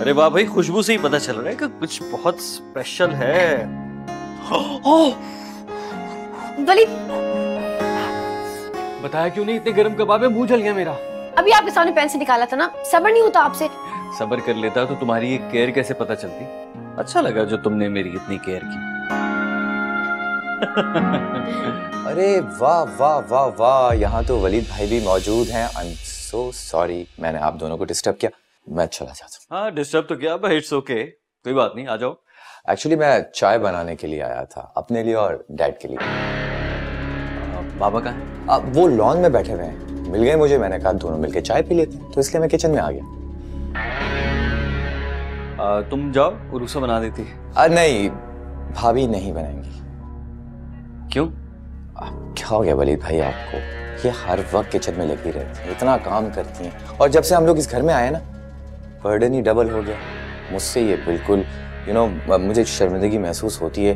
अरे वाह भाई, खुशबू से ही पता चल रहा है कि कुछ बहुत स्पेशल है। ओह वलीद, बताया क्यों नहीं? इतने गर्म कबाब है, मुंह जल गया मेरा। अभी आपके सामने पेन से निकाला था ना, सब्र नहीं होता आपसे। सब्र कर लेता तो तुम्हारी ये केयर कैसे पता चलती। अच्छा लगा जो तुमने मेरी इतनी केयर की। अरे वाह वाह वाह वाह, यहाँ तो वलीद भाई भी मौजूद हैं। आई एम सो सॉरी, मैंने आप दोनों को डिस्टर्ब किया। मैं चला जाता हूँ। हाँ डिस्टर्ब तो किया, बट इट्स ओके, कोई बात नहीं, आ जाओ। एक्चुअली मैं चाय बनाने के लिए आया था, अपने लिए और डैड के लिए। बाबा कहाँ है? वो लॉन में बैठे हुए हैं, मिल गए मुझे। मैंने कहा दोनों मिलके चाय पी लेते हैं, तो इसलिए मैं किचन में आ गया। तुम जाओ, उरूसा बना देती। नहीं, भाभी नहीं बनाएंगी। क्यों? क्या हो गया वलीद भाई आपको? ये हर वक्त किचन में लगी रहती हैं, इतना काम करती हैं, और जब से हम लोग इस घर में आए ना, बर्डन ही डबल हो गया मुझसे। ये बिल्कुल मुझे शर्मिंदगी महसूस होती है।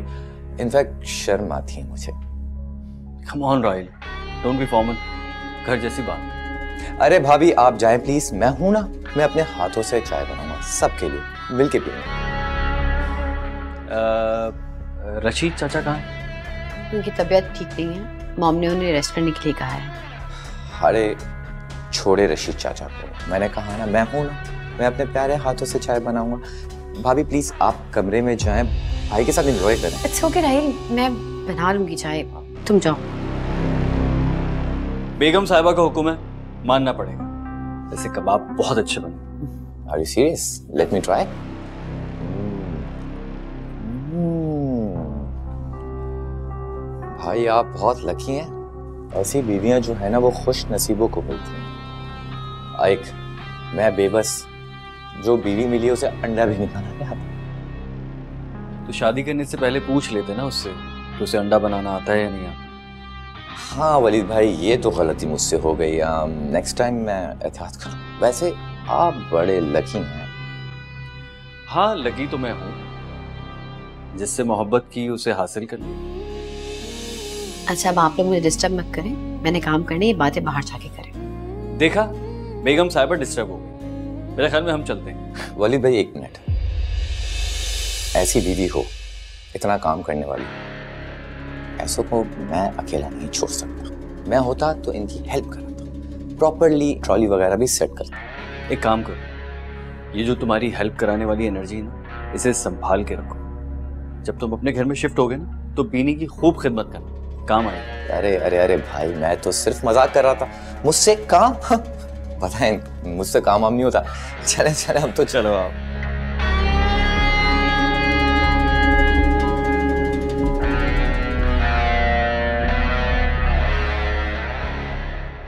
इनफैक्ट शर्म आती है मुझे। Come on Rahil, don't be formal, घर जैसी बात। अरे भाभी आप जाएं प्लीज, मैं हूं ना, मैं अपने हाथों से चाय बनाऊंगा सबके लिए, मिलके पिएंगे। रशीद चाचा कहाँ है? उनकी तबीयत ठीक नहीं है, मॉम ने उन्हें रेस्ट करने के लिए कहा है। अरे छोड़े रशीद चाचा को, मैंने कहा ना मैं हूं ना, मैं अपने प्यारे हाथों से चाय बनाऊंगा। भाभी प्लीज आप कमरे में जाएं, भाई के साथ एंजॉय करें। इट्स ओके राहिल, मैं बना लूंगी चाय, तुम जाओ। बेगम साहिबा का हुक्म है, मानना पड़ेगा। वैसे कबाब बहुत अच्छे बने। Are you serious? Let me try. भाई आप बहुत लकी हैं, ऐसी बीवियां जो है ना वो खुश नसीबों को मिलती हैं। एक मैं बेबस, जो बीवी मिली उसे अंडा भी नहीं बनाना आता। तो शादी करने से पहले पूछ लेते ना उससे कि उसे अंडा बनाना आता है या नहीं आता। हाँ वलीद भाई, ये तो गलती मुझसे हो गई। नेक्स्ट टाइम मैं एहतियात करूँ। वैसे आप बड़े लकी हैं। हाँ लकी तो मैं हूँ, जिससे मोहब्बत की उसे हासिल कर लिया। अच्छा अब आप लोग मुझे डिस्टर्ब मत करें, मैंने काम करने, ये बातें बाहर जाके करें। देखा, बेगम साहिबा डिस्टर्ब हो गई। मेरे ख्याल में हम चलते हैं। वलीद भाई एक मिनट, ऐसी बीवी हो, इतना काम करने वाली, ऐसों को मैं अकेला नहीं छोड़ सकता। मैं होता तो इनकी हेल्प कराता, प्रॉपरली ट्रॉली वगैरह भी सेट करता। एक काम करो, ये जो तुम्हारी हेल्प कराने वाली एनर्जी है ना, इसे संभाल के रखो। जब तुम अपने घर में शिफ्ट होगे ना, तो बीनी की खूब खिदमत करना, काम आएगा। अरे अरे अरे भाई, मैं तो सिर्फ मजाक कर रहा था। मुझसे काम पता है, मुझसे काम नहीं होता। चले चले अब तो चलो आप।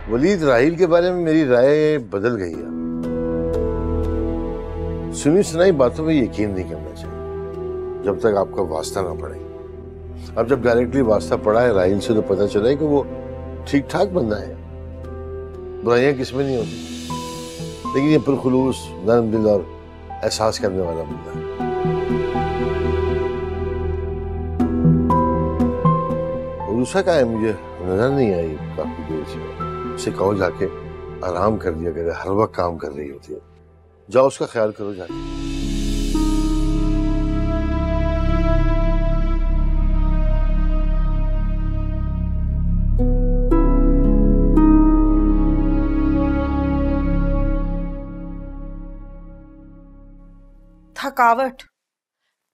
वलीद, राहिल के बारे में मेरी राय बदल गई है। सुनी सुनाई बातों में यकीन नहीं करना चाहिए जब तक आपका वास्ता ना पड़े। अब जब डायरेक्टली वास्ता पड़ा है राहिल से, तो पता चला है कि वो ठीक ठाक बंदा है, बुराइयां किसमें नहीं होती, लेकिन ये पुरखुलूस, नरम दिल और एहसास करने वाला बंदा है। उरूसा का है, मुझे नजर नहीं आई काफी देर से। उसे कहो जाके आराम कर दिया करे, हर वक्त काम कर रही होती है। जाओ उसका ख्याल करो जाके। थकावट,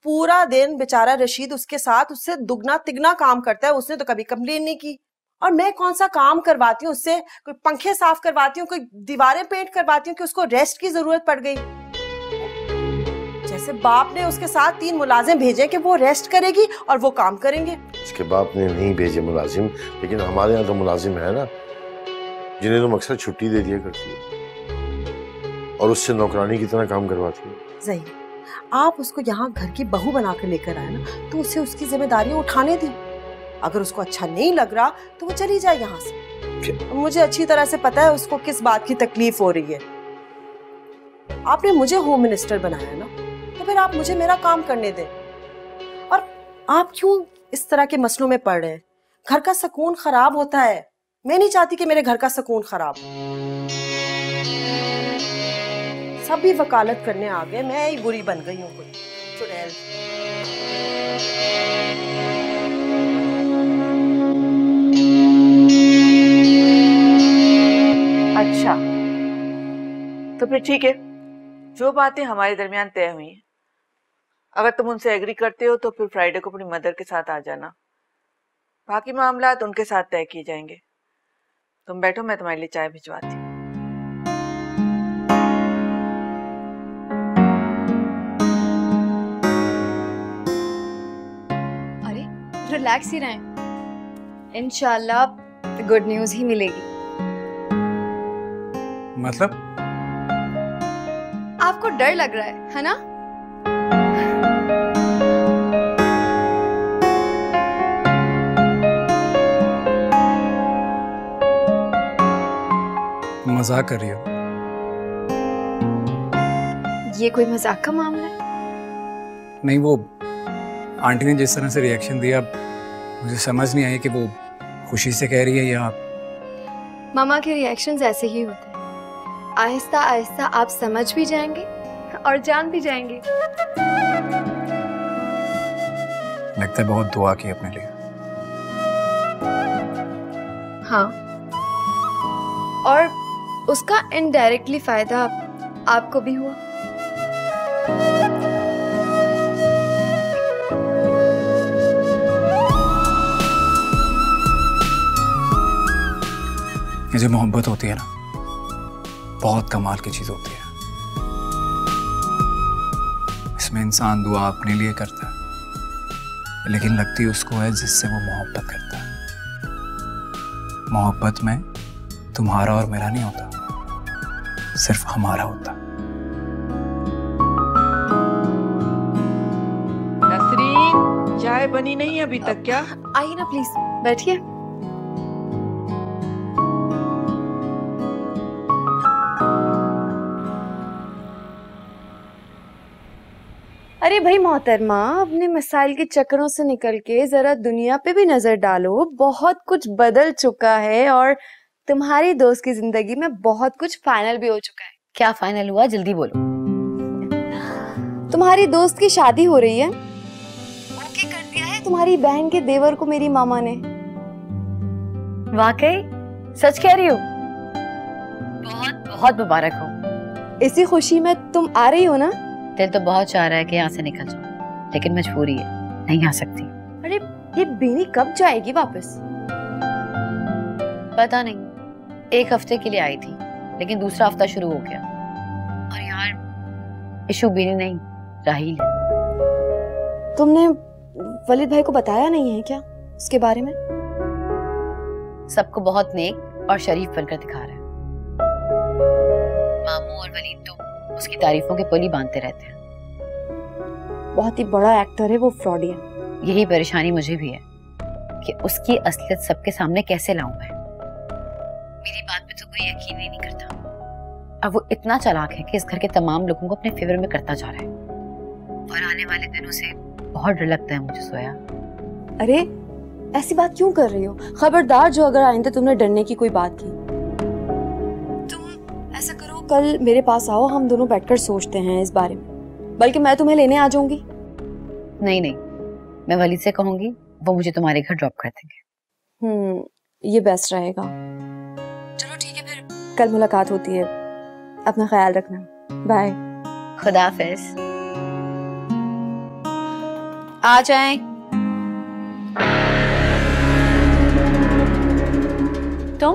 पूरा दिन बेचारा रशीद उसके साथ उससे दुगना तिगना काम करता है। उसने तो कभी कंप्लेन नहीं की, और मैं कौन सा काम करवाती हूँ उससे? कोई पंखे साफ करवाती हूँ, कोई दीवारें पेंट करवाती हूँ कि उसको रेस्ट की जरूरत पड़ गई। जैसे बाप ने उसके साथ 3 मुलाजिम भेजे कि वो रेस्ट करेगी और वो काम करेंगे। उसके बाप ने नहीं भेजे मुलाजिम, लेकिन हमारे यहाँ तो मुलाजिम है ना, जिन्हें तुम अक्सर छुट्टी दे दिया करती है और उससे नौकरानी की तरह काम करवाती है। ज़हीर, आप उसको यहाँ घर की बहू बनाकर लेकर आए ना, तो उसे उसकी जिम्मेदारियां उठाने दी। अगर उसको अच्छा नहीं लग रहा तो वो चली जाए यहाँ से। मुझे अच्छी तरह से पता है उसको किस बात की तकलीफ हो रही है। आपने मुझे होम मिनिस्टर बनाया ना, तो फिर आप मुझे मेरा काम करने दें। और आप क्यों इस तरह के मसलों में पड़ रहे हैं? घर का सुकून खराब होता है। मैं नहीं चाहती कि मेरे घर का सुकून खराब हो। सभी वकालत करने आ गए, मैं ही बुरी बन गई हूँ कोई चुड़ैल। अच्छा तो फिर ठीक है, जो बातें हमारे दरमियान तय हुई हैं, अगर तुम उनसे एग्री करते हो तो फिर फ्राइडे को अपनी मदर के साथ आ जाना। बाकी मामला उनके साथ तय किए जाएंगे। तुम बैठो, मैं तुम्हारे लिए चाय भिजवाती हूँ। अरे रिलैक्स ही रहें, इंशाल्लाह गुड न्यूज़ ही मिलेगी। मतलब आपको डर लग रहा है ना? मजाक कर रही हो? ये कोई मजाक का मामला है? नहीं, वो आंटी ने जिस तरह से रिएक्शन दिया मुझे समझ नहीं आई कि वो खुशी से कह रही है या। मामा के रिएक्शंस ऐसे ही होते हैं, आहिस्ता आहिस्ता आप समझ भी जाएंगे और जान भी जाएंगे। लगता है बहुत दुआ की अपने लिए। हाँ, और उसका इनडायरेक्टली फायदा आपको भी हुआ। ये जो मोहब्बत होती है ना, बहुत कमाल की चीज होती है। इसमें इंसान दुआ अपने लिए करता है, लेकिन लगती उसको है जिससे वो मोहब्बत करता है। मोहब्बत में तुम्हारा और मेरा नहीं होता, सिर्फ हमारा होता। नसरीन, चाय बनी नहीं अभी तक क्या? आइए ना प्लीज, बैठिए। अरे भाई मोहतरमा, अपने मसाइल के चक्करों से निकल के जरा दुनिया पे भी नजर डालो। बहुत कुछ बदल चुका है और तुम्हारी दोस्त की जिंदगी में बहुत कुछ फाइनल भी हो चुका है। क्या फाइनल हुआ, जल्दी बोलो। तुम्हारी दोस्त की शादी हो रही है। ओके कर दिया है तुम्हारी बहन के देवर को मेरी मामा ने। वाकई सच कह रही हो? बहुत बहुत मुबारक हो। इसी खुशी में तुम आ रही हो ना? दिल तो बहुत चाह रहा है कि यहाँ से निकल जाऊं, लेकिन मजबूरी है, नहीं आ सकती। अरे ये बीनी कब जाएगी वापस? पता नहीं, एक हफ्ते के लिए आई थी, लेकिन दूसरा हफ्ता शुरू हो गया। और यार इशू बीनी नहीं, राहील है। तुमने वलीद भाई को बताया नहीं है क्या उसके बारे में? सबको बहुत नेक और शरीफ बनकर दिखा रहा है। मामू और वलीद तो उसकी तारीफों के पुल ही बांधते रहते हैं। बहुत ही बड़ा एक्टर है वो, फ्रॉडियन। यही परेशानी मुझे भी है कि उसकी असलियत सबके सामने कैसे लाऊं मैं। मेरी बात पे तो कोई यकीन ही नहीं करता। अब वो इतना चालाक है कि इस घर के तमाम लोगों को अपने फेवर में करता जा रहा है। और आने वाले दिनों से बहुत डर लगता है मुझे सोया। अरे ऐसी बात क्यों कर रही हो? खबरदार जो अगर आइंदा तुमने डरने की कोई बात की। तुम ऐसा करो, कल मेरे पास आओ, हम दोनों बैठकर सोचते हैं इस बारे में। बल्कि मैं तुम्हें लेने आ जाऊंगी। नहीं नहीं, मैं वलीद से कहूंगी, वो मुझे तुम्हारे घर ड्रॉप कर देंगे। ये बेस्ट रहेगा। चलो ठीक है, फिर कल मुलाकात होती है। अपना ख्याल रखना। बाय। खुदा हाफिज। आ जाएं। तुम?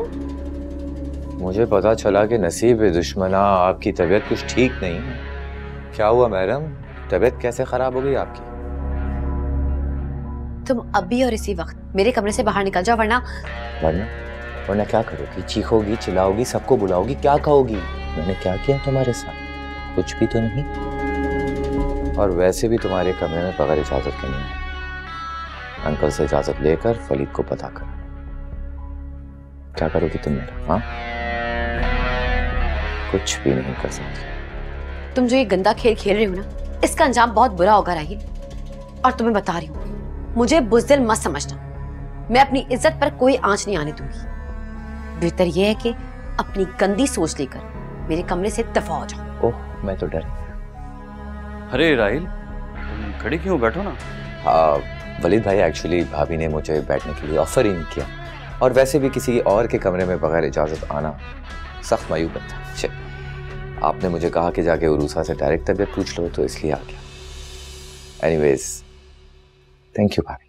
मुझे पता चला कि नसीब दुश्मना आपकी तबीयत कुछ ठीक नहीं है। क्या हुआ मैडम, तबीयत कैसे खराब हो गई आपकी? तुम अभी और इसी वक्त मेरे कमरे से बाहर निकल जाओ, वरना वरना क्या करोगी? चीखोगी, चिल्लाओगी, सबको बुलाओगी, क्या कहोगी? मैंने क्या किया तुम्हारे साथ? कुछ भी तो नहीं। और वैसे भी तुम्हारे कमरे में बगैर इजाजत के नहीं है। अंकल से इजाजत लेकर फलीद को पता कर। क्या करोगी तुम मेरा? हाँ, कुछ भी नहीं कर सकती। तुम जो ये गंदा खेल खेल रही हो ना, इसका अंजाम बहुत बुरा होगा राहील। और तुम्हें बता रही हूँ, मुझे बुज़दिल मत समझना। मैं अपनी इज्जत पर कोई आंच नहीं आने दूंगी। बेहतर यह है कि अपनी गंदी सोच लेकर मेरे कमरे से दफा हो जाओ। ओह, मैं तो डर। अरे राहिल, तुम खड़ी क्यों, बैठो ना। हाँ वलीद भाई, एक्चुअली भाभी ने मुझे बैठने के लिए ऑफर ही नहीं किया, और वैसे भी किसी और के कमरे में बगैर इजाजत आना सख्त मायूबत था। चल, आपने मुझे कहा कि जाके उरूसा से डायरेक्ट तबीयत पूछ लो, तो इसलिए आ गया। एनीवेज, थैंक यू भाभी।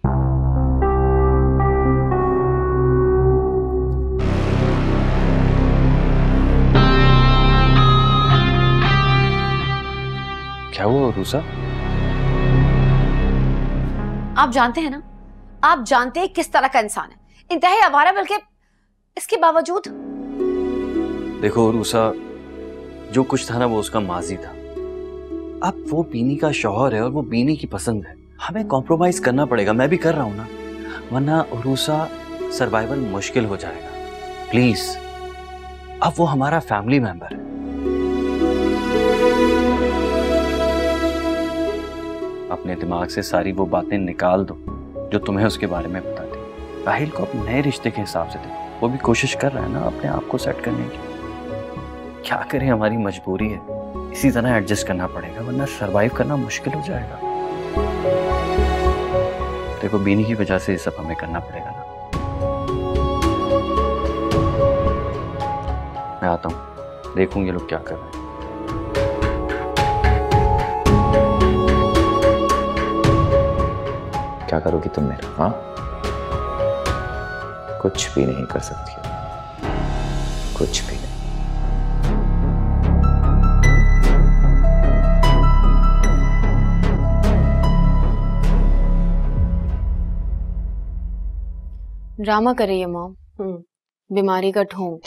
क्या हुआ उरूसा? आप जानते हैं ना, आप जानते हैं किस तरह का इंसान है, इंतहाई आवारा, बल्कि इसके बावजूद। देखो उरूसा, जो कुछ था ना वो उसका माजी था। अब वो बीनी का शौहर है और वो बीनी की पसंद है, हमें कॉम्प्रोमाइज करना पड़ेगा। मैं भी कर रहा हूं ना, वरना उरूसा सर्वाइवल मुश्किल हो जाएगा। प्लीज, अब वो हमारा फैमिली मेंबर है। अपने दिमाग से सारी वो बातें निकाल दो जो तुम्हें उसके बारे में पता थी। राहिल को अपने नए रिश्ते के हिसाब से देखो, वो भी कोशिश कर रहा है ना अपने आप को सेट करने की। क्या करें, हमारी मजबूरी है, इसी तरह एडजस्ट करना पड़ेगा, वरना सरवाइव करना मुश्किल हो जाएगा। देखो, बीनी की वजह से ये सब हमें करना पड़ेगा ना। मैं आता हूँ, देखूं ये लोग क्या कर रहे हैं। क्या करोगी तुम मेरा? हाँ, कुछ भी नहीं कर सकती हो, कुछ भी नहीं। ड्रामा कर रही है मॉम, बीमारी का ढोंग।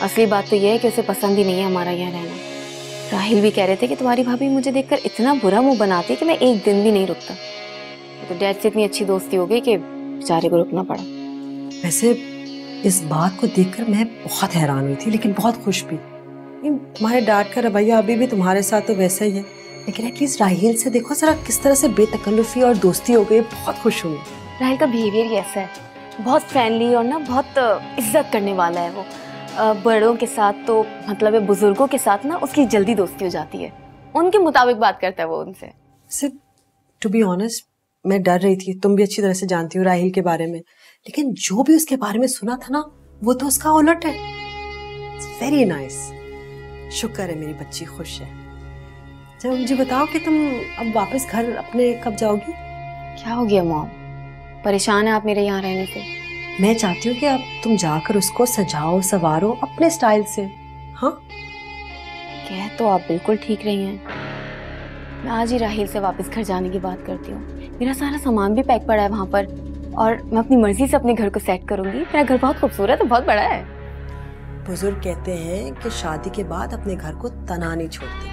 असली बात तो यह है कि उसे पसंद ही नहीं है हमारा यहाँ रहना। राहिल भी कह रहे थे कि तुम्हारी भाभी मुझे देखकर इतना बुरा मुंह बनाती है कि मैं एक दिन भी नहीं रुकता। तो डैड से इतनी अच्छी दोस्ती हो गई कि बेचारे को रुकना पड़ा। वैसे इस बात को देखकर मैं बहुत हैरान हुई थी, लेकिन बहुत खुश भी। तुम्हारे डैड का रवैया अभी भी तुम्हारे साथ तो वैसा ही है, लेकिन एटलीस्ट राहिल से देखो जरा किस तरह से बेतकल्लुफी और दोस्ती हो गई। बहुत खुश हूँ। राहिल का बिहेवियर ही ऐसा है, बहुत फ्रेंडली और ना बहुत इज्जत करने वाला है वो। बड़ों के साथ तो मतलब है, बुजुर्गों के साथ ना उसकी जल्दी दोस्ती हो जाती है, उनके मुताबिक बात करता है वो उनसे। सिर्फ टू बी ऑनेस्ट, मैं डर रही थी, तुम भी अच्छी तरह से जानती हो राहिल के बारे में, लेकिन जो भी उसके बारे में सुना था ना वो तो उसका उलट है। Very nice. शुक्र है मेरी बच्ची खुश है। जब मुझे बताओ कि तुम अब वापस घर अपने कब जाओगी? क्या हो गया मॉम, परेशान है आप मेरे यहाँ रहने से? मैं चाहती हूँ कि अब तुम जाकर उसको सजाओ सवारो अपने स्टाइल से। हाँ, कह तो आप बिल्कुल ठीक रही हैं। मैं आज ही राहिल से वापस घर जाने की बात करती हूँ। मेरा सारा सामान भी पैक पड़ा है वहाँ पर, और मैं अपनी मर्जी से अपने घर को सेट करूंगी। मेरा घर बहुत खूबसूरत है, बहुत बड़ा है। बुजुर्ग कहते हैं कि शादी के बाद अपने घर को तना नहीं छोड़ते।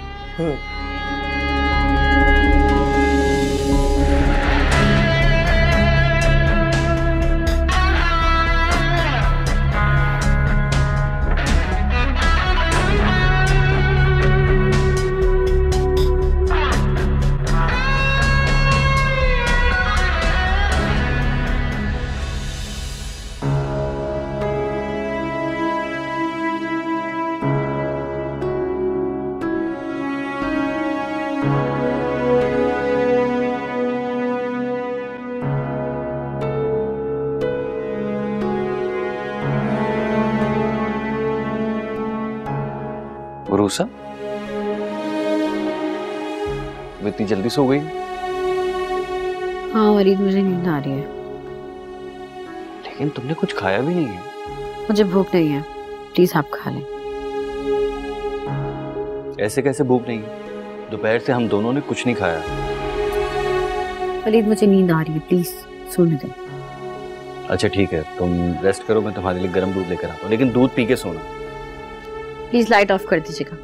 उरूसा, तुम इतनी जल्दी सो गई? हाँ वलीद, मुझे नींद आ रही है। लेकिन तुमने कुछ खाया भी नहीं है। मुझे भूख नहीं है, प्लीज आप खा लें। ऐसे कैसे भूख नहीं है? दोपहर से हम दोनों ने कुछ नहीं खाया। वलीद मुझे नींद आ रही है, प्लीज सोने दो। अच्छा ठीक है, तुम रेस्ट करो, मैं तुम्हारे लिए गर्म दूध लेकर आता हूँ, लेकिन दूध पी के सोना। प्लीज लाइट ऑफ कर दीजिएगा।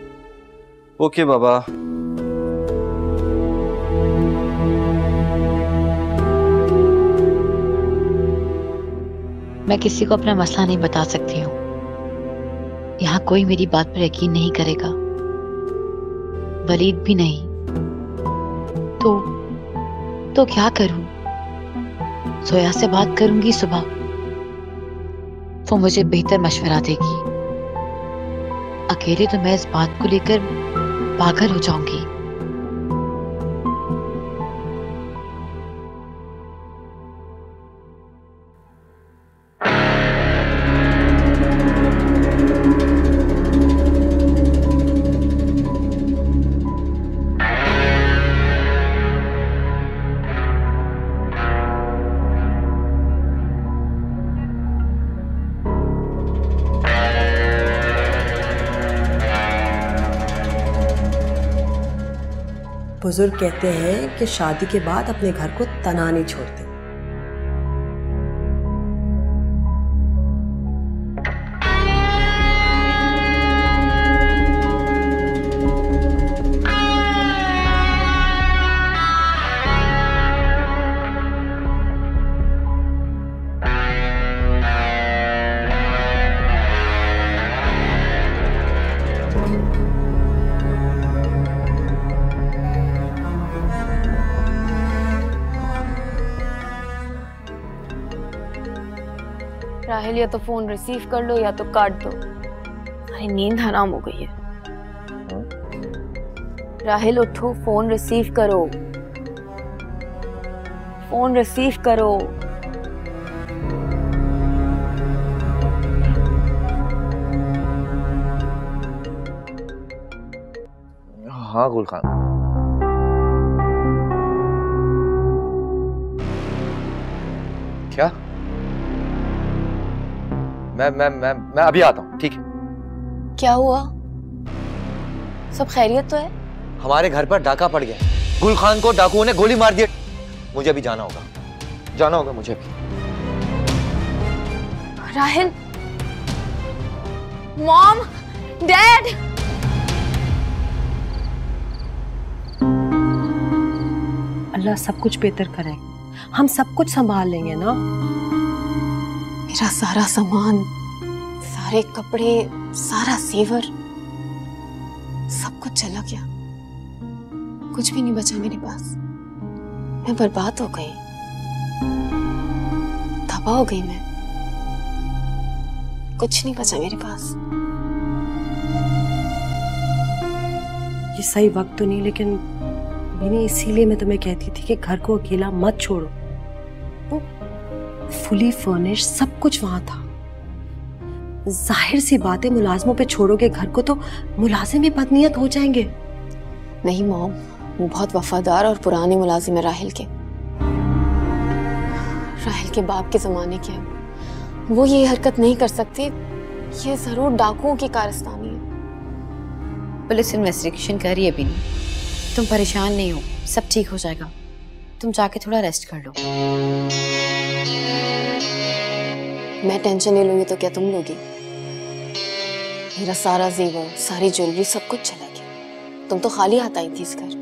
ओके बाबा। मैं किसी को अपना मसला नहीं बता सकती हूँ। यहाँ कोई मेरी बात पर यकीन नहीं करेगा, वलीद भी नहीं। तो क्या करूं? सोया से बात करूंगी सुबह, वो मुझे बेहतर मशवरा देगी। अकेले तो मैं इस बात को लेकर पागल हो जाऊंगी। बुजुर्ग कहते हैं कि शादी के बाद अपने घर को तना नहीं छोड़ते। राहिल, या तो फोन रिसीव कर लो या तो काट दो। अरे नींद हराम हो गई है। राहिल उठो, फोन रिसीव करो, फोन रिसीव करो। हाँ गुल खान। क्या? मैं अभी आता हूँ, ठीक है? क्या हुआ? सब खैरियत तो है? हमारे घर पर डाका पड़ गया। गुल खान को डाकुओं ने गोली मार दी। मुझे अभी जाना होगा मुझे अभी। Rahil, mom, dad. अल्लाह सब कुछ बेहतर करे, हम सब कुछ संभाल लेंगे ना। मेरा सारा सामान, सारे कपड़े, सारा जेवर, सब कुछ चला गया। कुछ भी नहीं बचा मेरे पास। मैं बर्बाद हो गई, तबाह हो गई मैं। कुछ नहीं बचा मेरे पास। ये सही वक्त तो नहीं, लेकिन मैंने इसीलिए मैं तुम्हें कहती थी कि घर को अकेला मत छोड़ो। फुली फर्निश सब कुछ वहां था। जाहिर सी बात है, मुलाजमों पे छोड़ोगे घर को तो मुलाजिम भी बदनीयत हो जाएंगे। नहीं मॉम, वो बहुत वफादार और पुराने मुलाजिम है राहिल के। राहिल के बाप के जमाने के हैं। वो ये हरकत नहीं कर सकते। ये जरूर डाकुओं की कारस्तानी है। पुलिस इन्वेस्टिगेशन कर रही है भी नहीं। तुम परेशान नहीं हो, सब ठीक हो जाएगा। तुम जाके थोड़ा रेस्ट कर लो। मैं टेंशन नहीं लूंगी तो क्या तुम लोगी? मेरा सारा जेवर, सारी ज्वेलरी, सब कुछ चला गया। तुम तो खाली हाथ आई थी इस घर।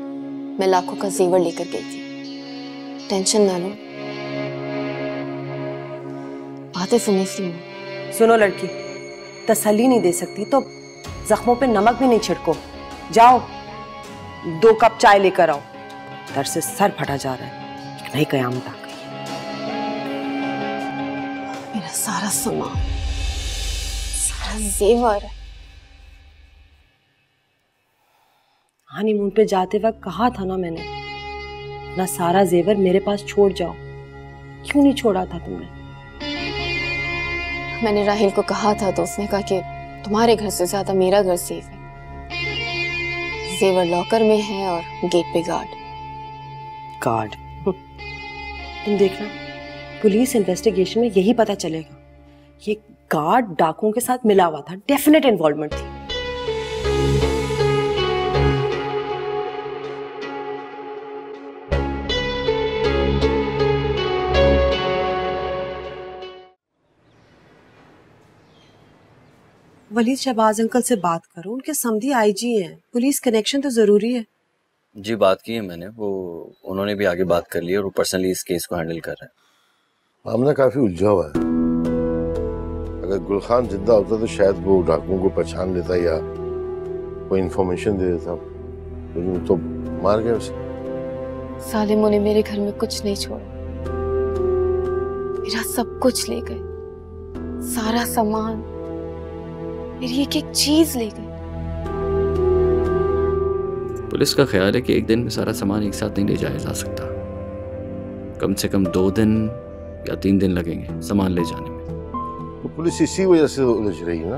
मैं लाखों का जेवर लेकर गई थी। टेंशन ना लो, बातें सुनी थी। सुनो लड़की, तसल्ली नहीं दे सकती तो जख्मों पे नमक भी नहीं छिड़को। जाओ 2 कप चाय लेकर आओ। दर्द से सर फटा जा रहा है। एक नई कयामत आ गई। मेरा सारा सामान, सारा जेवर। हनीमून पे जाते वक्त कहा था ना मैंने, ना सारा जेवर मेरे पास छोड़ जाओ। क्यों नहीं छोड़ा था तुमने? मैंने राहिल को कहा था तो उसने कहा कि तुम्हारे घर से ज्यादा मेरा घर सेफ है। जेवर लॉकर में है और गेट पे गार्ड। तुम देखना, पुलिस इन्वेस्टिगेशन में यही पता चलेगा। ये गार्ड डाकुओं के साथ मिला हुआ था, डेफिनेट इन्वॉल्वमेंट थी। वलीद शहबाज अंकल से बात करो, उनके समधी आईजी हैं। पुलिस कनेक्शन तो जरूरी है। जी बात की है मैंने, वो उन्होंने भी आगे बात कर ली और वो पर्सनली इस केस को हैंडल कर रहे हैं। मामला काफी उलझा हुआ है। अगर गुलखान जिंदा होता तो शायद वो डाकुओं को पहचान लेता या कोई इंफॉर्मेशन दे देता, लेकिन वो तो मार गया उसे। सालिमों ने मेरे घर में कुछ नहीं छोड़ा। मेरा सब कुछ ले गए, सारा सामान, मेरी एक एक चीज ले गए। पुलिस का ख्याल है कि एक दिन में सारा सामान एक साथ नहीं ले जाया जा सकता, कम से कम 2 दिन या 3 दिन लगेंगे सामान ले जाने में। तो पुलिस इसी वजह से उलझ रही है ना।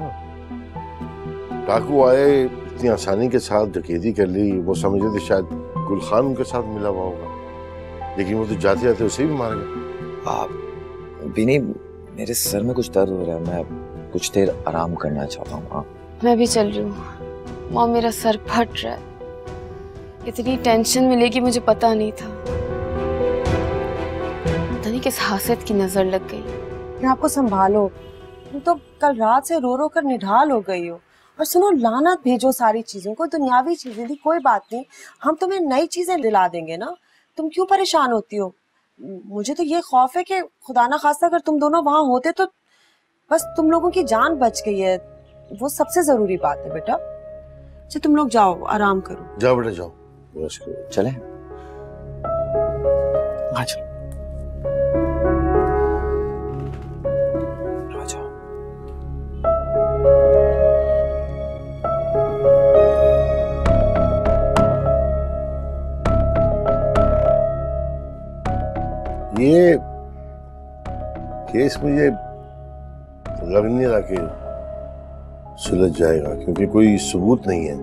डाकू आए, इतनी आसानी के साथ डकैती कर ली, वो समझ रहे थे शायद गुलखान उनके साथ मिला हुआ होगा, लेकिन वो तो जाते जाते उसे भी मार गए। बिनी, मेरे सर में कुछ दर्द हो रहा है, मैं कुछ देर आराम करना चाहता हूँ। मैं भी चल रही हूँ। माँ, मेरा सर फट रहा है। इतनी टेंशन मिलेगी मुझे पता नहीं था। पता नहीं किस हासद की नजर लग गई। आपको संभालो, तुम तो कल रात से रो रो कर निढाल हो गई हो। और सुनो, लानत भेजो सारी चीजों को, दुनियावी चीजें थी, कोई बात नहीं, हम तुम्हें नई चीजें दिला देंगे ना। तुम क्यों परेशान होती हो? मुझे तो ये खौफ है कि खुदा ना खास्ता अगर तुम दोनों वहां होते तो बस तुम लोगों की जान बच गई है, वो सबसे जरूरी बात है बेटा। अच्छा तुम लोग जाओ, आराम करो। जाओ बेटा जाओ, चले। अच्छा ये केस मुझे लग नहीं रहा कि सुलझ जाएगा, क्योंकि कोई सबूत नहीं है।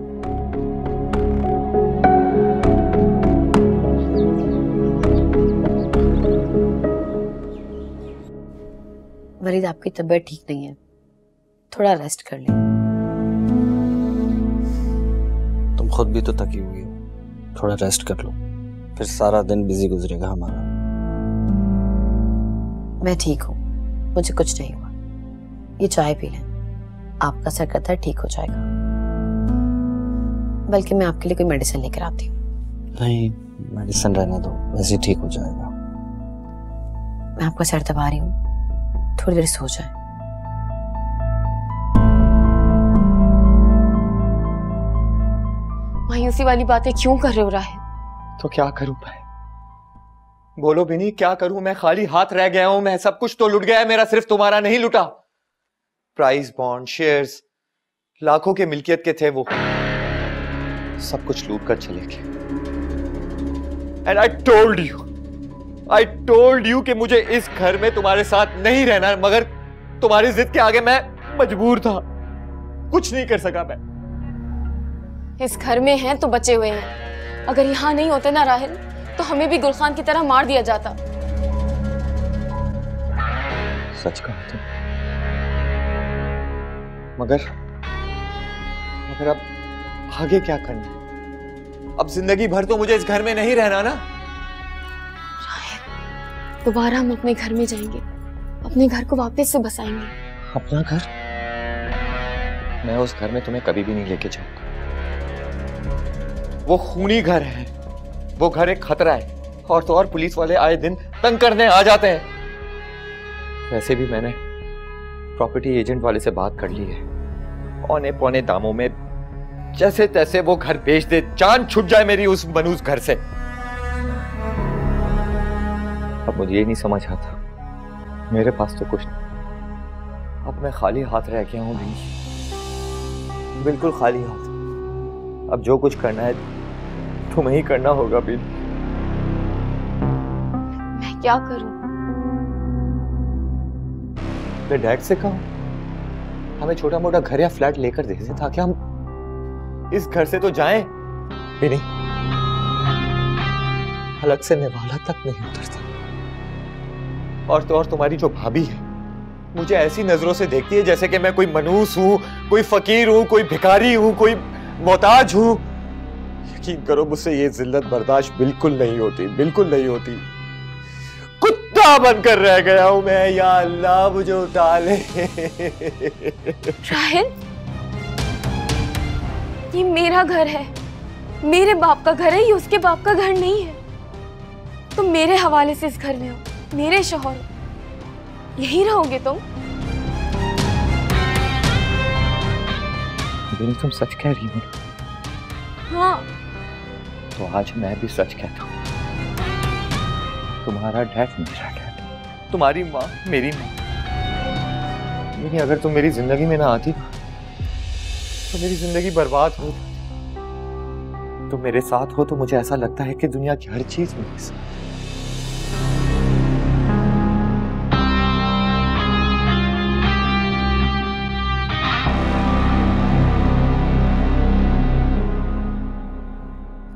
वलीद, आपकी तबीयत ठीक नहीं है, थोड़ा रेस्ट कर ले। तुम खुद भी तो थकी हुई हो, थोड़ा रेस्ट कर लो, फिर सारा दिन बिजी गुजरेगा हमारा। मैं ठीक हूँ, मुझे कुछ नहीं हुआ। ये चाय पी लें, आपका सर का दर्द ठीक हो जाएगा। बल्कि मैं आपके लिए कोई मेडिसिन लेकर आती हूँ। नहीं, मेडिसिन रहने दो, वैसे ठीक हो जाएगा। मैं आपका सर दबा रही हूँ, थोड़ी देर सो जाए। मायूसी वाली बातें क्यों कर रहे हो राहिल? तो क्या करूं मैं? बोलो बिनी, क्या करूं मैं? खाली हाथ रह गया हूं मैं। सब कुछ तो लुट गया है मेरा, सिर्फ तुम्हारा नहीं लुटा। प्राइस बॉन्ड, शेयर्स, लाखों के मिल्कियत के थे वो, सब कुछ लूट कर चले गए। एंड आई टोल्ड यू कि मुझे इस घर में तुम्हारे साथ नहीं रहना, मगर तुम्हारी जिद के आगे मैं मजबूर था, कुछ नहीं कर सका मैं। इस घर में हैं तो बचे हुए हैं, अगर यहाँ नहीं होते ना राहिल तो हमें भी गुलखान की तरह मार दिया जाता। सच कहा तुम, मगर अब आगे क्या करना? अब जिंदगी भर तो मुझे इस घर में नहीं रहना ना। राहिल, दोबारा हम अपने घर में जाएंगे, अपने घर को वापस से बसाएंगे। अपना घर? मैं उस घर में तुम्हें कभी भी नहीं लेके जाऊंगा। वो खूनी घर है, वो घर एक खतरा है, और तो और पुलिस वाले आए दिन तंग करने आ जाते हैं। वैसे भी मैंने प्रॉपर्टी एजेंट वाले से बात कर ली है, औने पौने दामों में जैसे तैसे वो घर बेच दे, जान छूट जाए मेरी उस मनूस घर से। अब मुझे ये नहीं समझ आता, मेरे पास तो कुछ नहीं, अब मैं खाली हाथ रह गया हूं, बिल्कुल खाली हाथ। अब जो कुछ करना है तुम्हें ही करना होगा। भी मैं क्या करूं? मैं डैड से कहूं हमें छोटा मोटा घर या फ्लैट लेकर दे दे, ताकि हम इस घर से तो जाएं भी नहीं। हलक से निवाला तक नहीं उतरता। और तो और तुम्हारी जो भाभी है, मुझे ऐसी नजरों से देखती है जैसे कि मैं कोई मनूस हूं, कोई फकीर हूं, कोई भिखारी हूं, कोई मोहताज हूं। यकीन करो, मुझसे ये जिल्लत बर्दाश्त बिल्कुल नहीं होती, बिल्कुल नहीं होती। कुत्ता बनकर रह गया हूं मैं, या अल्लाह मुझे उठा ले। राहिल, ये मेरा घर है, मेरे बाप का घर है, ये उसके बाप का घर नहीं है। तुम मेरे हवाले से इस घर में हो, मेरे शौहर, यही रहोगे तुम? तुम सच कह रही हो? हाँ। तो आज मैं भी सच कहता हूँ, तुम्हारा डैड मेरा डैड, तुम्हारी माँ मेरी माँ। लेकिन अगर तुम मेरी जिंदगी में ना आती तो मेरी जिंदगी बर्बाद हो, तुम मेरे साथ हो तो मुझे ऐसा लगता है कि दुनिया की हर चीज मेरे साथ।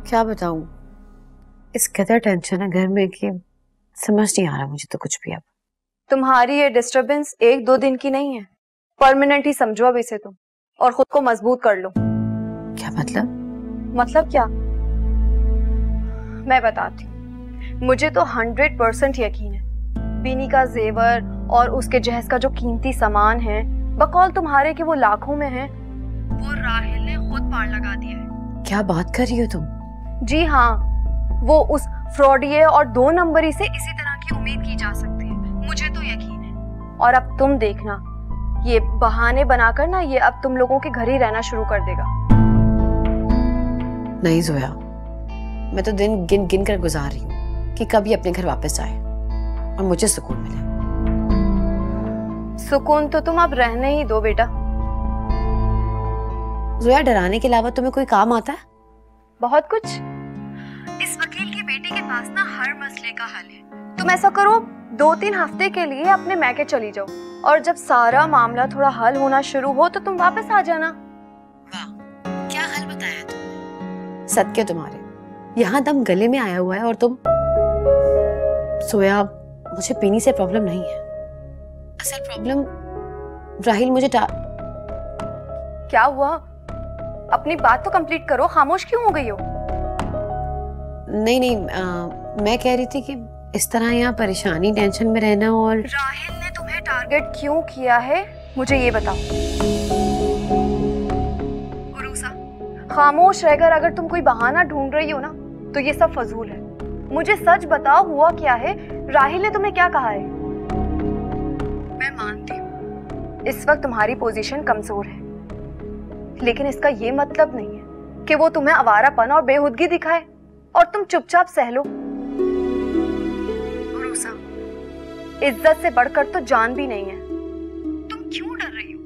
क्या बताऊं, इस कदर टेंशन है घर में कि समझ नहीं आ रहा मुझे तो कुछ भी। अब तुम्हारी ये डिस्टरबेंस 1-2 दिन की नहीं है, परमानेंट ही समझो अब इसे तुम, और खुद को मजबूत कर लो। क्या मतलब? मतलब क्या, मैं बताती हूँ। मुझे तो 100% यकीन है बीनी का जेवर और उसके जहेज का जो कीमती सामान है, बकौल तुम्हारे के वो लाखों में है, वो राहिल ने खुद पार लगा दिया है। क्या बात कर रही हो तुम? जी हाँ, वो उस फ्रॉडिये और 2 नंबरी से इसी तरह की उम्मीद की जा सकती है, मुझे तो यकीन है। और अब तुम देखना, ये बहाने बनाकर ना ये अब तुम लोगों के घर ही रहना शुरू कर देगा। नहीं जोया, मैं तो दिन गिन गिन कर गुजार रही हूँ कि कभी अपने घर वापस आए और मुझे सुकून मिले। सुकून तो तुम अब रहने ही दो बेटा। जोया, डराने के अलावा तुम्हें कोई काम आता है? बहुत कुछ। इस वकील की बेटी के पास ना हर मसले का हल है। तुम ऐसा करो, 2-3 हफ्ते के लिए अपने मैके चली जाओ, और जब सारा मामला थोड़ा हल होना शुरू हो तो तुम वापस आ जाना। वाह, क्या हल बताया तुमने। सदके तुम्हारे, यहाँ दम गले में आया हुआ है और तुम। सोया, मुझे पीनी से प्रॉब्लम नहीं है, असल प्रॉब्लम राहिल मुझे क्या हुआ? अपनी बात तो कंप्लीट करो, खामोश क्यों हो गई हो? नहीं, मैं कह रही थी कि इस तरह यहाँ परेशानी टेंशन में रहना। और राहिल ने तुम्हें टारगेट क्यों किया है, मुझे ये बताओ। उरूसा, खामोश रहकर अगर तुम कोई बहाना ढूंढ रही हो ना तो ये सब फजूल है। मुझे सच बताओ, हुआ क्या है? राहिल ने तुम्हें क्या कहा है? मैं मानती हूँ इस वक्त तुम्हारी पोजीशन कमजोर है, लेकिन इसका ये मतलब नहीं है कि वो तुम्हें आवारापन और बेहुदगी दिखाए और तुम चुपचाप सह लो। भरोसा, इज्जत से बढ़कर तो जान भी नहीं है। तुम क्यों डर रही हो?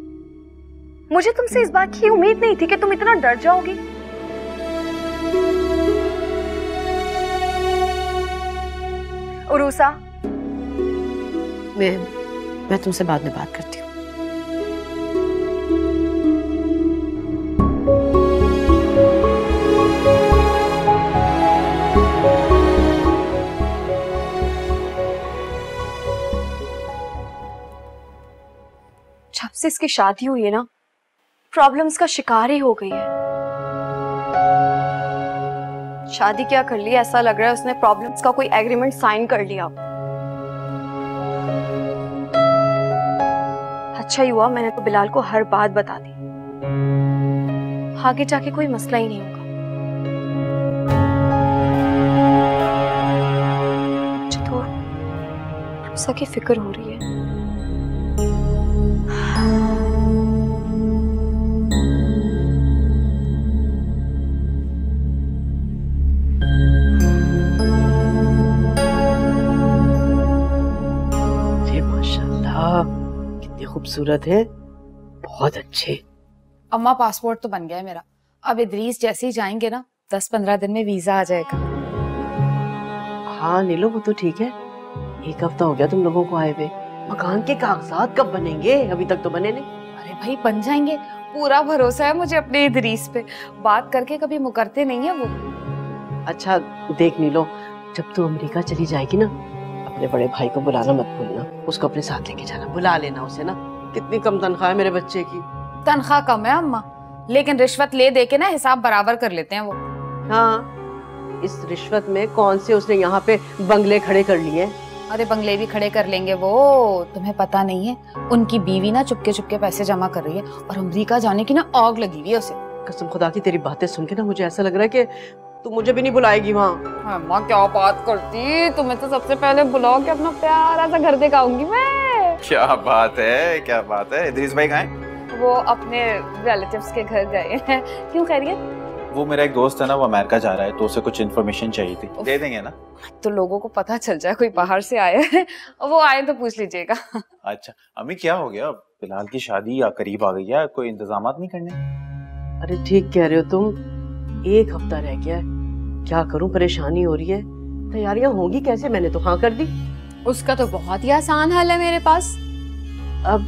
मुझे तुमसे इस बात की उम्मीद नहीं थी कि तुम इतना डर जाओगी। उरूसा, मैं तुमसे बाद में बात करती हूँ। जब से इसकी शादी हुई है ना, प्रॉब्लम्स का शिकार ही हो गई है। शादी क्या कर ली, ऐसा लग रहा है उसने प्रॉब्लम्स का कोई एग्रीमेंट साइन कर लिया। अच्छा ही हुआ मैंने तो बिलाल को हर बात बता दी, आगे जाके कोई मसला ही नहीं होगा। मुझे तो रुसा की फिक्र हो रही है। खूबसूरत है, बहुत अच्छे। अम्मा, पासपोर्ट तो बन गया है मेरा। अब इदरीस जैसे ही जाएंगे ना 10-15 दिन में वीजा आ जाएगा। हाँ नीलो, वो तो ठीक है। 1 हफ्ता हो गया तुम लोगों को आए हुए। मकान के कागजात कब बनेंगे? अभी तक तो बने नहीं। अरे भाई, बन जाएंगे, पूरा भरोसा है मुझे अपने इदरीस पे। बात करके कभी मुकरते नहीं है वो। अच्छा देख नीलो, जब तू अमेरिका चली जाएगी ना, अपने बड़े भाई को बुलाना मत भूलना, उसको अपने साथ लेके जाना, बुला लेना उसे ना। कितनी कम तनख्वाह है मेरे बच्चे की। तनख्वाह कम है अम्मा, लेकिन रिश्वत ले दे के ना हिसाब बराबर कर लेते हैं वो। हाँ, इस रिश्वत में कौन से उसने यहाँ पे बंगले खड़े कर लिए? अरे बंगले भी खड़े कर लेंगे वो, तुम्हें पता नहीं है। उनकी बीवी ना चुपके चुपके पैसे जमा कर रही है और अमेरिका जाने की ना आग लगी हुई है उसे। कसम खुदा की, तेरी बातें सुन के ना मुझे ऐसा लग रहा है कि तू मुझे भी नहीं बुलाएगी वहाँ। अम्मा क्या बात करती, तुम्हें तो सबसे पहले बुलाओ के अपना प्यारा सा घर दिखाऊंगी मैं। क्या बात है, क्या बात है। इदरीस भाई कहाँ हैं? वो अपने रिलेटिव्स के घर गए हैं। क्यों खैरियत? वो मेरा एक दोस्त है ना, वो अमेरिका जा रहा है, तो उसे कुछ इन्फॉर्मेशन चाहिए थी। दे देंगे ना? तो लोगों को पता चल जाए कोई बाहर से आए हैं, वो आए तो पूछ लीजिएगा। अच्छा अम्मी, क्या हो गया? बिलाल की शादी या करीब आ गई है, कोई इंतजामात नहीं करने? अरे ठीक कह रहे हो तुम, एक हफ्ता रह गया है, क्या करूं, परेशानी हो रही है। तैयारियां होंगी कैसे? मैंने तो हाँ कर दी। उसका तो बहुत ही आसान हल है मेरे पास। अब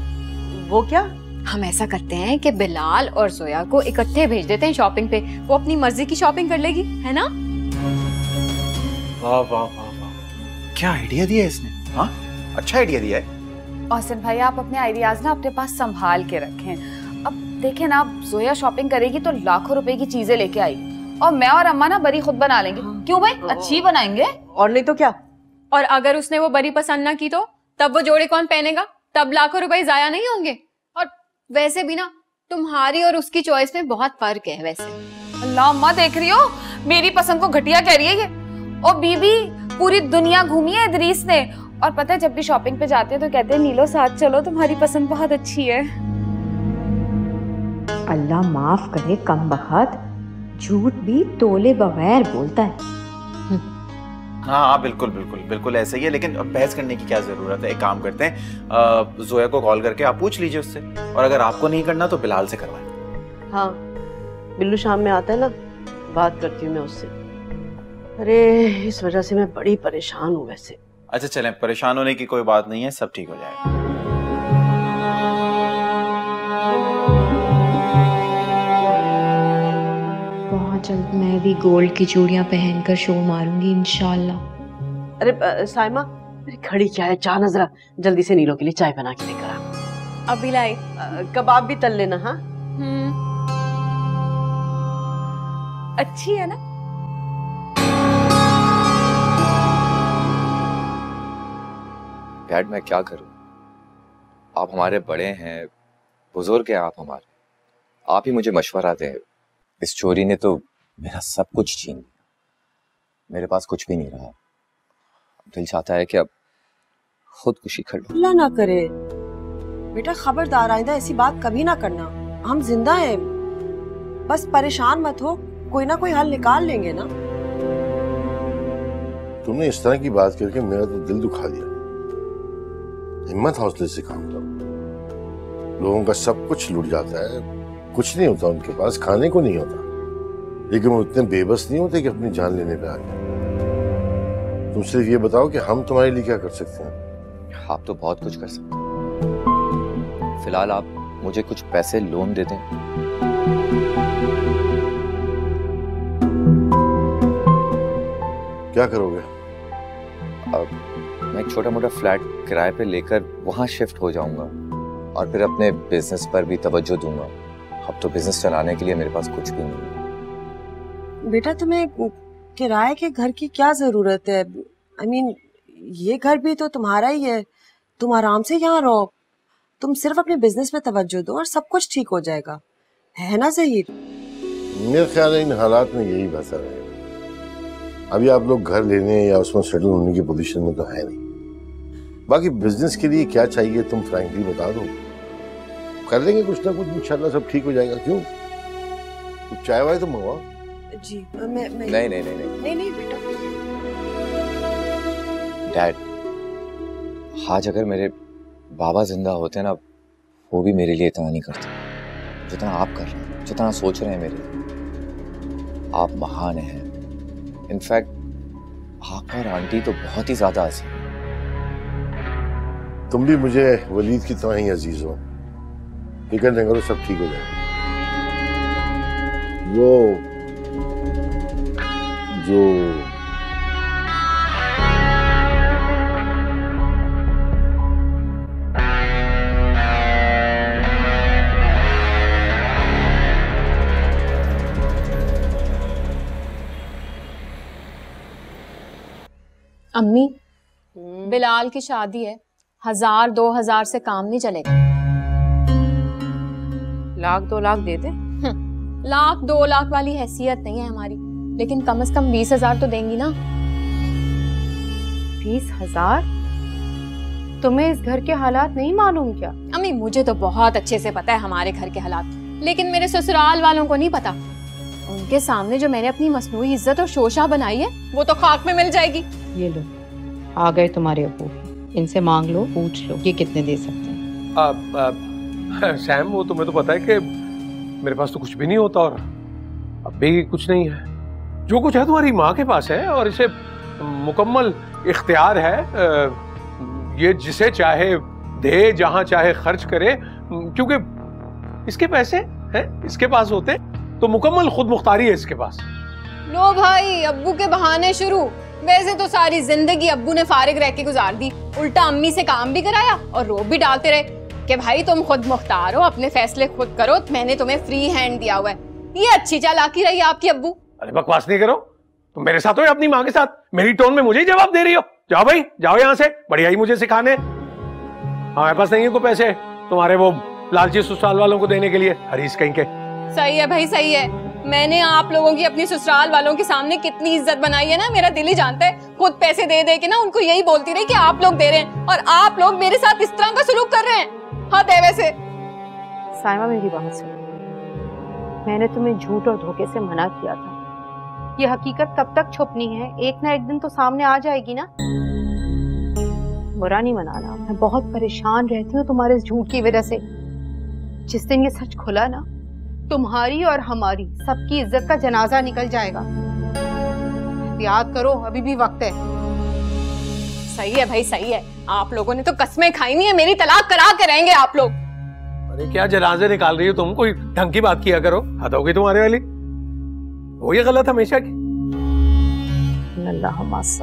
वो क्या? हम ऐसा करते हैं कि बिलाल और जोया को इकट्ठे भेज देते हैं शॉपिंग पे, वो अपनी मर्जी की शॉपिंग कर लेगी, है ना? वाह वाह वाह वाह, क्या आइडिया दिया इसने। हाँ, अच्छा आइडिया दिया है। औसन भाई, आप अपने आइडियाज ना अपने पास संभाल के रखें। अब देखें ना, अब जोया शॉपिंग करेगी तो लाखों रुपए की चीजें लेके आएगी, और मैं और अम्मा ना बरी खुद बना लेंगे। क्यों भाई, अच्छी बनाएंगे। और नहीं तो क्या। और अगर उसने वो बरी पसंद ना की तो तब वो जोड़े कौन पहनेगा? तब लाखों रुपए जाया नहीं होंगे। और वैसे भी ना तुम्हारी और उसकी चॉइस में बहुत फर्क है वैसे। अल्लाह, अम्मा देख रही हो, मेरी पसंद को घटिया कह रही है ये। और बीबी, पूरी दुनिया घूमी है इदरीस ने, और पता है जब भी शॉपिंग पे जाते हैं तो कहते हैं नीलो साथ चलो, तुम्हारी पसंद बहुत अच्छी है। अल्लाह माफ करे, कम बखत झूठ भी तोले बगैर बोलता है। हाँ बिल्कुल बिल्कुल बिल्कुल ऐसे ही है, लेकिन बहस करने की क्या जरूरत है। एक काम करते हैं, जोया को कॉल करके आप पूछ लीजिए उससे, और अगर आपको नहीं करना तो बिलाल से करवाएं। हाँ, बिल्लू शाम में आता है ना, बात करती हूँ मैं उससे। अरे इस वजह से मैं बड़ी परेशान हूँ वैसे। अच्छा चलें, परेशान होने की कोई बात नहीं है, सब ठीक हो जाएगा। बहुत जल्द मैं भी गोल्ड की चूड़ियां पहनकर शो मारूंगी इंशाल्लाह। अरे साइमा, अरे खड़ी क्या है, जा नजरा जल्दी से नीलो के लिए चाय बना के लेकर आ। अभी लाई। कबाब भी तल लेना। हाँ अच्छी है ना? डैड मैं क्या करूं, आप हमारे बड़े हैं, बुजुर्ग हैं आप हमारे, आप ही मुझे मशवरा दें। इस चोरी ने तो मेरा सब कुछ छीन लिया, मेरे पास कुछ भी नहीं रहा। दिल चाहता है कि अब खुदकुशी कर लूं। अल्लाह ना करे बेटा, खबरदार आइंदा ऐसी बात कभी ना करना। हम जिंदा हैं, बस परेशान मत हो, कोई ना कोई हल निकाल लेंगे ना। तुमने इस तरह की बात करके मेरा तो दिल दुखा दिया। हिम्मत हौसले से काम करो। लोगों का सब कुछ लूट जाता है, कुछ नहीं होता उनके पास, खाने को नहीं होता, लेकिन वो इतने बेबस नहीं होते कि अपनी जान लेने पे आ गए। तुम सिर्फ ये बताओ कि हम तुम्हारे लिए क्या कर सकते हैं। आप तो बहुत कुछ कर सकते हैं। फिलहाल आप मुझे कुछ पैसे लोन दे दें। क्या करोगे? अब मैं एक छोटा मोटा फ्लैट किराए पे लेकर वहां शिफ्ट हो जाऊंगा, और फिर अपने बिजनेस पर भी तवज्जो दूंगा। अब तो बिजनेस चलाने के लिए मेरे पास कुछ भी नहीं है। बेटा तुम्हें किराए के घर की क्या जरूरत है? I mean, ये घर भी तो तुम्हारा ही है, तुम आराम से यहाँ रहो, तुम सिर्फ अपने बिजनेस पे तवज्जो दो और सब कुछ ठीक हो जाएगा, है ना ज़हीर? मेरे ख्याल है इन हालात में यही बेहतर है। अभी आप लोग घर लेने या उसमें सेटल होने की पोजीशन में तो है नहीं। बाकी बिजनेस के लिए क्या चाहिए तुम फ्रैंकली बता दो, कर लेंगे कुछ ना कुछ, इंशाल्लाह सब ठीक हो जाएगा। क्यों, कुछ चाय वाय तो मंगवाओ। जी मैं नहीं नहीं नहीं नहीं नहीं नहीं बेटा। डैड, आज अगर मेरे बाबा जिंदा होते ना, वो भी मेरे लिए इतना नहीं करते जितना आप कर रहे हैं, जितना सोच रहे हैं मेरे लिए। आप महान हैं, इनफैक्ट आप और आंटी तो बहुत ही ज्यादा अजीज हैं। तुम भी मुझे वलीद की तरह ही अजीज हो, फिक्र नहीं करो, सब ठीक हो जाएगा। वो जो अम्मी, बिलाल की शादी है, 1000-2000 से काम नहीं चलेगा। 1-2 लाख दे दे। 1-2 लाख वाली हैसियत नहीं है हमारी, लेकिन कम से कम 20,000 तो देंगी ना। 20,000? तुम्हें इस घर के हालात नहीं मालूम क्या? अम्मी मुझे तो बहुत अच्छे से पता है हमारे घर के हालात, लेकिन मेरे ससुराल वालों को नहीं पता। उनके सामने जो मैंने अपनी मसनूई इज्जत और शोशा बनाई है, वो तो खाक में मिल जाएगी। ये लो, आ गए तुम्हारे अबू, इनसे मांग लो, पूछ लो ये कितने दे सकते हैं। सैम, वो तुम्हें तो पता है कि मेरे पास तो कुछ भी नहीं होता, और अब भी कुछ नहीं है। जो कुछ है तुम्हारी माँ के पास है और इसे मुकम्मल इख्तियार है। ये जिसे चाहे दे, जहां चाहे खर्च करे, क्योंकि इसके पैसे हैं, इसके पास होते तो मुकम्मल खुद मुख्तारी है इसके पास। लो भाई, अब्बू के बहाने शुरू। वैसे तो सारी जिंदगी अब्बू ने फारिग रह के गुजार दी, उल्टा अम्मी से काम भी कराया और रोब भी डालते रहे कि भाई तुम खुद मुख्तार हो, अपने फैसले खुद करो, मैंने तुम्हें फ्री हैंड दिया हुआ है। ये अच्छी चालाकी रही आपकी अब्बू। अरे बकवास नहीं करो, तुम मेरे साथ हो या अपनी माँ के साथ? मेरी टोन में मुझे ही जवाब दे रही हो। जाओ भाई, जाओ यहाँ से, बढ़िया ही मुझे सिखाने। हमारे पास नहीं है कोई पैसे तुम्हारे वो लालची ससुराल वालों को देने के लिए, हरीश कहीं के। सही है भाई, सही है। मैंने आप लोगों की अपनी ससुराल वालों के सामने कितनी इज्जत बनाई है ना, मेरा दिल ही जानता है। खुद पैसे दे दे के ना उनको यही बोलती रही कि आप लोग दे रहे हैं और आप लोग मेरे साथ इस तरह का सलूक कर रहे हैं। हद है वैसे। साइमा, मेरी बात सुनो। मैंने तुम्हें झूठ और धोखे से मना किया था। ये हकीकत कब तक छुपनी है? एक ना एक दिन तो सामने आ जाएगी ना। बुरा नहीं मनाना, मैं बहुत परेशान रहती हूँ तुम्हारे इस झूठ की वजह से। जिस दिन ये सच खुला ना, तुम्हारी और हमारी सबकी इज्जत का जनाजा निकल जाएगा। याद करो, अभी भी वक्त है। सही है भाई, सही है। आप लोगों ने तो कसमें खाई नहीं है, मेरी तलाक करा के रहेंगे आप लोग। अरे क्या जनाजे निकाल रही हो तुम? कोई ढंग की बात किया करो, हद हो गई तुम्हारे वाली। वो ये गलत हमेशा की। अल्लाह माफ़।